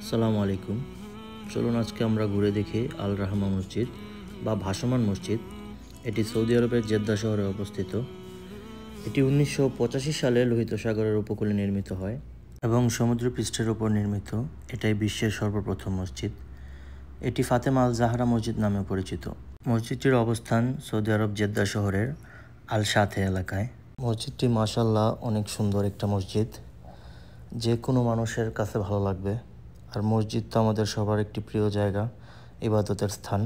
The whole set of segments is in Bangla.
আসসালামু আলাইকুম। চলুন আজকে আমরা ঘুরে দেখি আল রাহমা মসজিদ বা ভাসমান মসজিদ। এটি সৌদি আরবের জেদ্দা শহরে অবস্থিত। এটি 1985 সালে লোহিত সাগরের উপকূলে নির্মিত হয় এবং সমুদ্রপৃষ্ঠের উপর নির্মিত। এটাই বিশ্বের সর্বপ্রথম মসজিদ। এটি ফাতেমা আল জাহরা মসজিদ নামে পরিচিত। মসজিদটির অবস্থান সৌদি আরব জেদ্দা শহরের আল সাথে এলাকায়। মসজিদটি মাশাআল্লাহ অনেক সুন্দর একটা মসজিদ, যে কোনো মানুষের কাছে ভালো লাগবে। আর মসজিদ তো আমাদের সবার একটি প্রিয় জায়গা, ইবাদতের স্থান।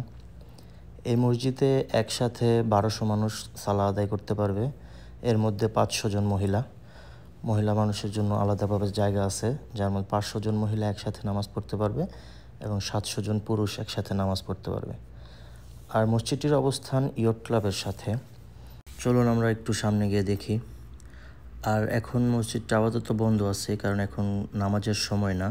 এই মসজিদে একসাথে 1200 মানুষ সালাহ আদায় করতে পারবে। এর মধ্যে 500 জন মহিলা মানুষের জন্য আলাদাভাবে জায়গা আছে, যার মধ্যে 500 জন মহিলা একসাথে নামাজ পড়তে পারবে এবং 700 জন পুরুষ একসাথে নামাজ পড়তে পারবে। আর মসজিদটির অবস্থান ইয়ট ক্লাবের সাথে। চলুন আমরা একটু সামনে গিয়ে দেখি। আর এখন মসজিদটা আপাতত বন্ধ আছে, কারণ এখন নামাজের সময় না।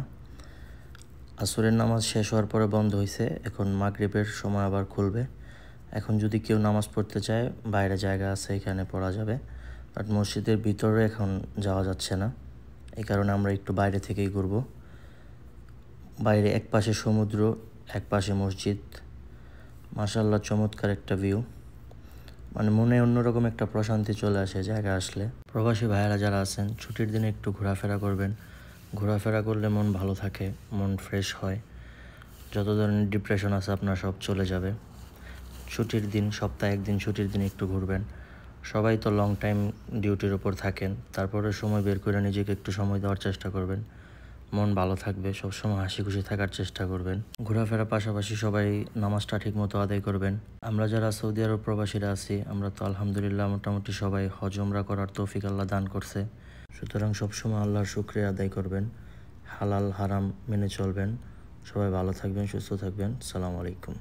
আসরের নামাজ শেষ হওয়ার পরে বন্ধ হয়েছে, এখন মাগরিবের সময় আবার খুলবে। এখন যদি কেউ নামাজ পড়তে চায়, বাইরে জায়গা আছে, এখানে পড়া যাবে। বাট মসজিদের ভিতরে এখন যাওয়া যাচ্ছে না, এই কারণে আমরা একটু বাইরে থেকেই ঘুরবো। বাইরে এক পাশে সমুদ্র, এক পাশে মসজিদ। মাশাআল্লাহ চমৎকার একটা ভিউ, মানে মনে অন্যরকম একটা প্রশান্তি চলে আসে জায়গা আসলে। প্রবাসী ভাইয়েরা যারা আছেন, ছুটির দিনে একটু ঘোরাফেরা করবেন। ঘোরাফেরা করলে মন ভালো থাকে, মন ফ্রেশ হয়। যত ধরনের ডিপ্রেশন আছে আপনার সব চলে যাবে। ছুটির দিন, সপ্তাহে একদিন ছুটির দিন একটু ঘুরবেন। সবাই তো লং টাইম ডিউটির ওপর থাকেন, তারপরে সময় বের করে নিজেকে একটু সময় দেওয়ার চেষ্টা করবেন। মন ভালো থাকবে, সবসময় হাসি খুশি থাকার চেষ্টা করবেন। ঘোরাফেরার পাশাপাশি সবাই নামাজটা ঠিক মতো আদায় করবেন। আমরা যারা সৌদি আরব প্রবাসীরা আছি, আমরা তো আলহামদুলিল্লাহ মোটামুটি সবাই হজ উমরা করার তৌফিক আল্লাহ দান করছে। সুতরাং সবসময় আল্লাহর শুকরিয়া আদায় করবেন, হালাল হারাম মেনে চলবেন। সবাই ভালো থাকবেন, সুস্থ থাকবেন। আসসালামু আলাইকুম।